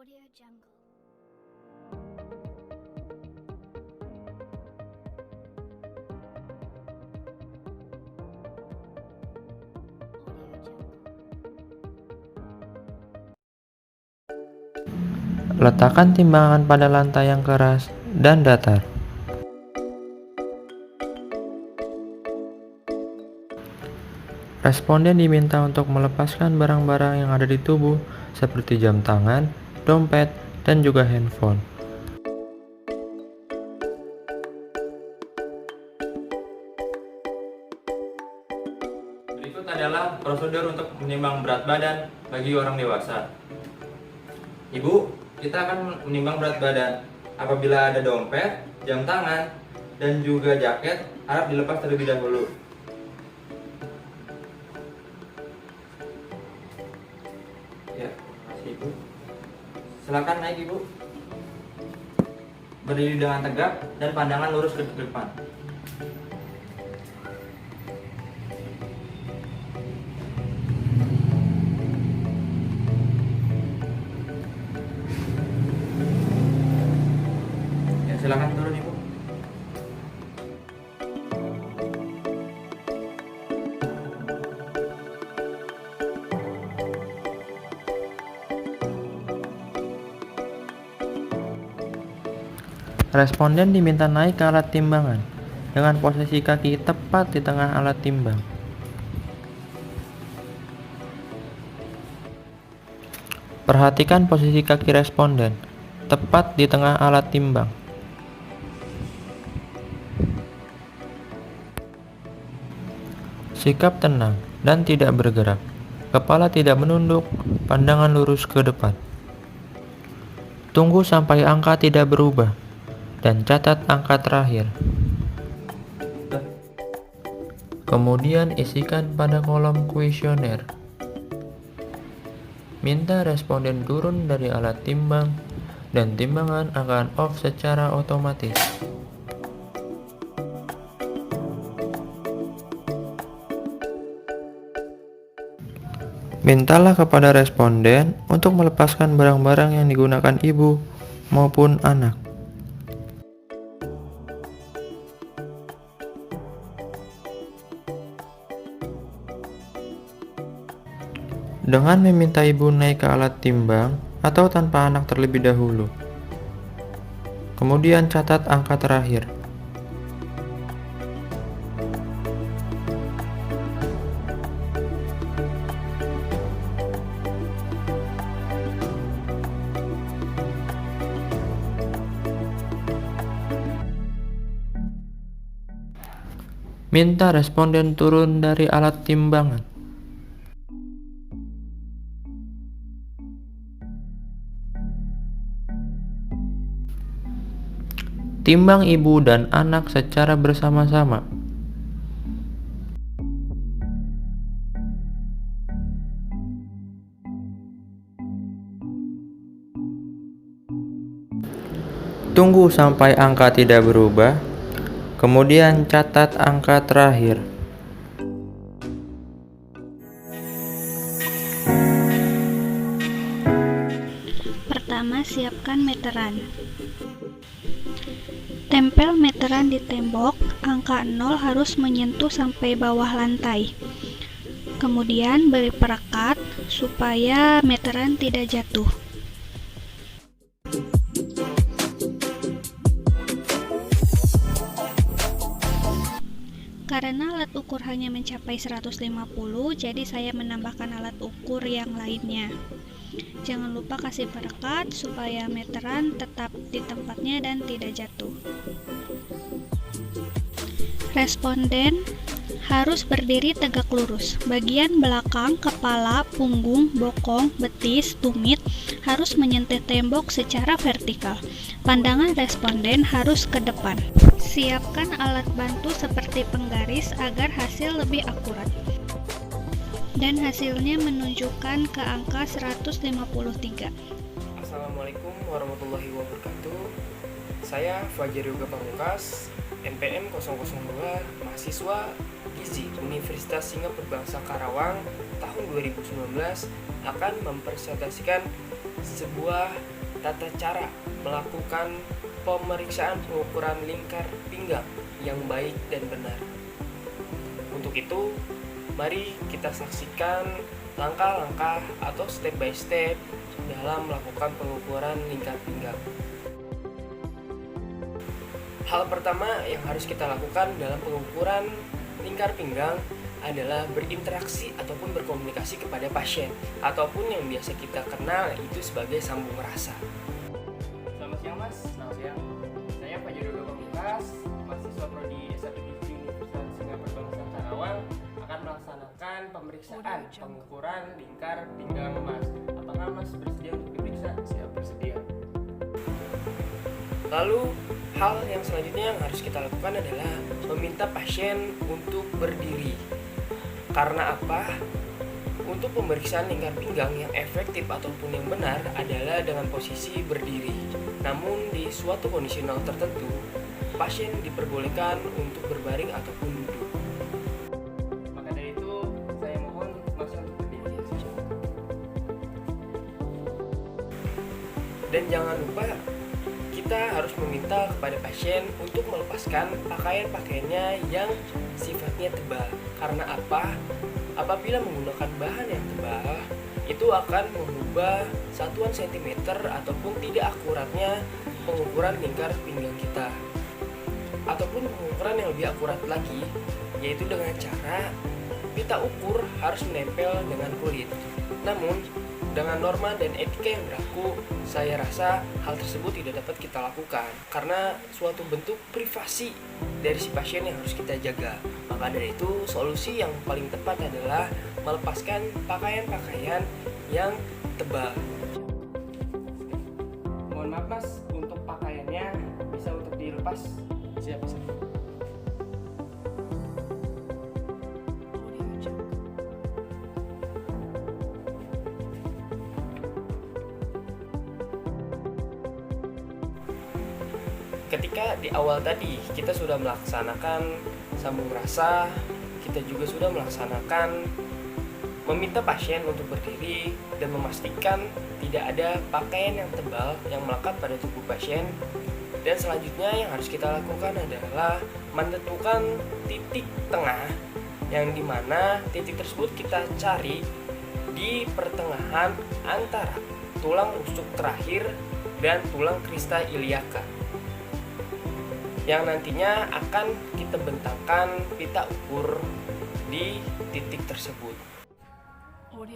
Audio Jungle. Letakkan timbangan pada lantai yang keras dan datar. Responden diminta untuk melepaskan barang-barang yang ada di tubuh seperti jam tangan, dompet, dan juga handphone. Berikut adalah prosedur untuk menimbang berat badan bagi orang dewasa. Ibu, kita akan menimbang berat badan. Apabila ada dompet, jam tangan, dan juga jaket, harap dilepas terlebih dahulu. Ya, makasih Ibu. Silakan naik Ibu. Berdiri dengan tegak dan pandangan lurus ke depan. Ya, silakan turun Ibu. Responden diminta naik ke alat timbangan dengan posisi kaki tepat di tengah alat timbang. Perhatikan posisi kaki responden tepat di tengah alat timbang. Sikap tenang dan tidak bergerak. Kepala tidak menunduk, pandangan lurus ke depan. Tunggu sampai angka tidak berubah dan catat angka terakhir. Kemudian isikan pada kolom kuesioner. Minta responden turun dari alat timbang dan timbangan akan off secara otomatis. Mintalah kepada responden untuk melepaskan barang-barang yang digunakan ibu maupun anak. Dengan meminta ibu naik ke alat timbang atau tanpa anak terlebih dahulu. Kemudian catat angka terakhir. Minta responden turun dari alat timbangan. Timbang ibu dan anak secara bersama-sama. Tunggu sampai angka tidak berubah, kemudian catat angka terakhir. Pertama, siapkan meteran. Tempel meteran di tembok, angka 0 harus menyentuh sampai bawah lantai. Kemudian beri perekat supaya meteran tidak jatuh. Karena alat ukur hanya mencapai 150, jadi saya menambahkan alat ukur yang lainnya. Jangan lupa kasih perekat supaya meteran tetap di tempatnya dan tidak jatuh. Responden harus berdiri tegak lurus. Bagian belakang, kepala, punggung, bokong, betis, tumit harus menyentuh tembok secara vertikal. Pandangan responden harus ke depan. Siapkan alat bantu seperti penggaris agar hasil lebih akurat. Dan hasilnya menunjukkan ke angka 153. Assalamualaikum warahmatullahi wabarakatuh. Saya Fajar Yoga Pamungkas, NPM 002, mahasiswa Gizi Universitas Singapura Bangsa Karawang tahun 2019 akan mempresentasikan sebuah tata cara melakukan pemeriksaan pengukuran lingkar pinggang yang baik dan benar. Untuk itu, mari kita saksikan langkah-langkah atau step by step dalam melakukan pengukuran lingkar pinggang. Hal pertama yang harus kita lakukan dalam pengukuran lingkar pinggang adalah berinteraksi ataupun berkomunikasi kepada pasien, ataupun yang biasa kita kenal itu sebagai sambung rasa. Selamat siang Mas. Selamat siang. Saya Fajar Yoga Pamungkas, mahasiswa prodi S1 Gizi Universitas Singapura Bangsa Karawang, akan melaksanakan pemeriksaan pengukuran lingkar pinggang Mas. Apakah Mas bersedia untuk diperiksa? Siap, bersedia. Lalu hal yang selanjutnya yang harus kita lakukan adalah meminta pasien untuk berdiri. Karena apa? Untuk pemeriksaan lingkar pinggang yang efektif ataupun yang benar adalah dengan posisi berdiri. Namun di suatu kondisional tertentu, pasien diperbolehkan untuk berbaring ataupun duduk. Maka dari itu, saya mohon Mas untuk berdiri. Dan jangan lupa kita harus meminta kepada pasien untuk melepaskan pakaian-pakaiannya yang sifatnya tebal. Karena apa? Apabila menggunakan bahan yang tebal, itu akan mengubah satuan sentimeter ataupun tidak akuratnya pengukuran lingkar pinggang kita. Ataupun pengukuran yang lebih akurat lagi, yaitu dengan cara pita ukur harus menempel dengan kulit. Namun, dengan norma dan etika yang berlaku, saya rasa hal tersebut tidak dapat kita lakukan karena suatu bentuk privasi dari si pasien yang harus kita jaga. Maka dari itu, solusi yang paling tepat adalah melepaskan pakaian-pakaian yang tebal. Mohon maaf Mas, untuk pakaiannya bisa untuk dilepas. Siap. Ketika di awal tadi kita sudah melaksanakan sambung rasa, kita juga sudah melaksanakan meminta pasien untuk berdiri dan memastikan tidak ada pakaian yang tebal yang melekat pada tubuh pasien. Dan selanjutnya yang harus kita lakukan adalah menentukan titik tengah, yang dimana titik tersebut kita cari di pertengahan antara tulang rusuk terakhir dan tulang krista iliaka, yang nantinya akan kita bentangkan pita ukur di titik tersebut.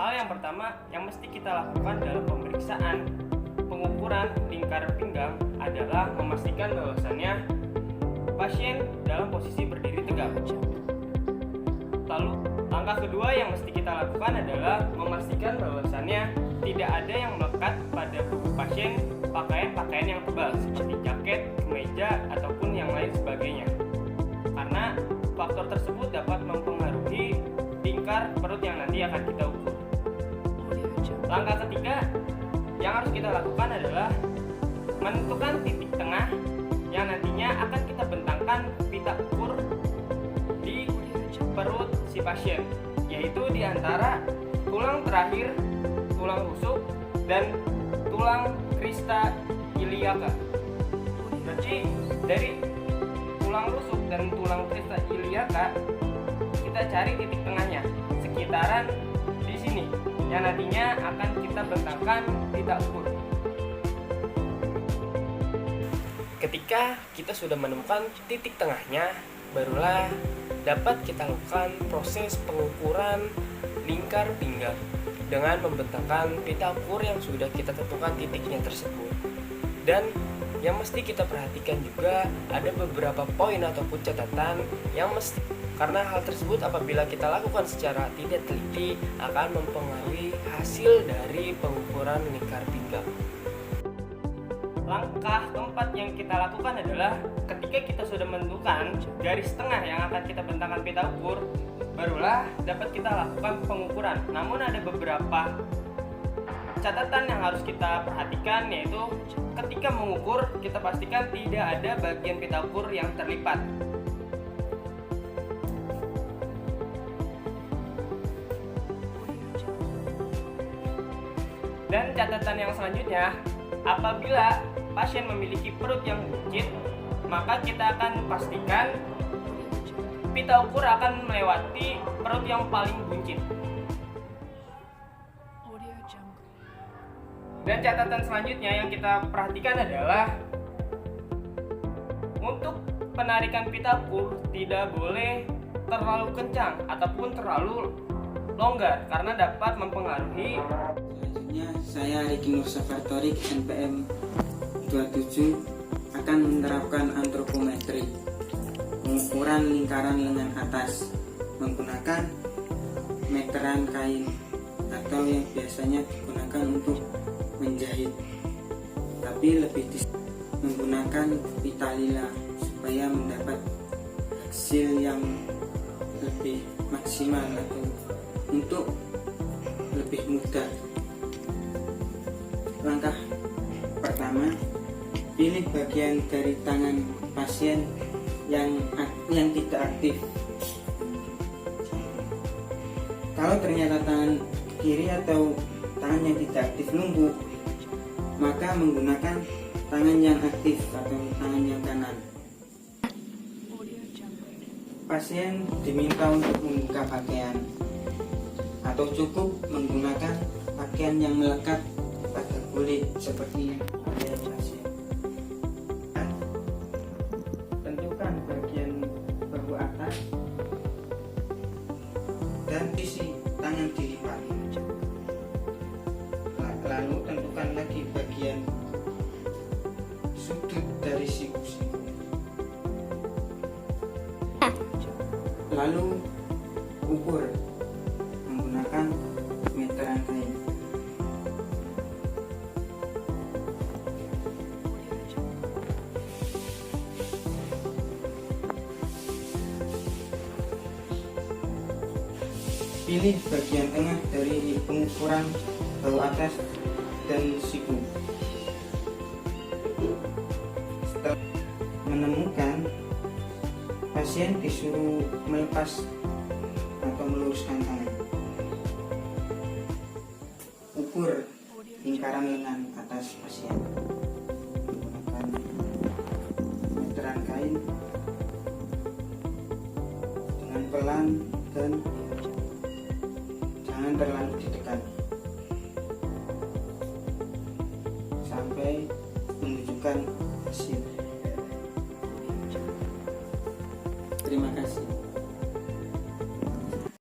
Hal yang pertama yang mesti kita lakukan dalam pemeriksaan pengukuran lingkar pinggang adalah memastikan bahwasannya pasien dalam posisi berdiri tegak. Lalu, langkah kedua yang mesti kita lakukan adalah memastikan bahwasannya tidak ada yang melekat pada tubuh pasien pakaian-pakaian yang tebal seperti jaket, kemeja, ataupun yang lain sebagainya. Karena faktor tersebut dapat mempengaruhi lingkar perut yang nanti akan kita ukur. Langkah ketiga yang harus kita lakukan adalah menentukan titik tengah yang nantinya akan kita bentangkan pita ukur di perut si pasien, yaitu di antara tulang terakhir, tulang rusuk, dan tulang krista iliaka. Berarti dari tulang rusuk dan tulang krista iliaka kita cari titik tengahnya sekitaran di sini, yang nantinya akan kita bentangkan pita ukur. Ketika kita sudah menemukan titik tengahnya, barulah dapat kita lakukan proses pengukuran lingkar pinggang dengan membentangkan pita ukur yang sudah kita tentukan titiknya tersebut. Dan yang mesti kita perhatikan juga ada beberapa poin ataupun catatan yang mesti, karena hal tersebut apabila kita lakukan secara tidak teliti akan mempengaruhi hasil dari pengukuran lingkar pinggang. Langkah keempat yang kita lakukan adalah ketika kita sudah menentukan garis tengah yang akan kita bentangkan pita ukur, barulah dapat kita lakukan pengukuran. Namun ada beberapa catatan yang harus kita perhatikan, yaitu ketika mengukur kita pastikan tidak ada bagian pita ukur yang terlipat. Dan catatan yang selanjutnya, apabila pasien memiliki perut yang buncit, maka kita akan pastikan pita ukur akan melewati perut yang paling buncit. Dan catatan selanjutnya yang kita perhatikan adalah untuk penarikan pita ukur tidak boleh terlalu kencang ataupun terlalu longgar karena dapat mempengaruhi. Selanjutnya, saya Riki Nur Safartorik NPM 27 akan menerapkan antropometri, pengukuran lingkaran lengan atas menggunakan meteran kain atau yang biasanya digunakan untuk menjahit, tapi lebih menggunakan pita lila supaya mendapat hasil yang lebih maksimal atau untuk lebih mudah. Langkah pertama, pilih bagian dari tangan pasien yang tidak aktif. Kalau ternyata tangan kiri atau tangan yang tidak aktif lumpuh, maka menggunakan tangan yang aktif atau tangan yang kanan. Pasien diminta untuk membuka pakaian atau cukup menggunakan pakaian yang melekat pada kulit seperti yang ada di pasien. Tentukan bagian bahu atas dan sisi tangan dilipat. Lalu tentukan lagi bagian sudut dari siku-siku. Lalu ukur menggunakan meteran kain. Pilih bagian tengah dari pengukuran bahu atas dan siku. Setelah menemukan, pasien disuruh melepas atau meluruskan tangan. Ukur lingkaran lengan atas pasien menggunakan meteran kain dengan pelan dan jangan terlalu ditekan sampai menunjukkan hasil.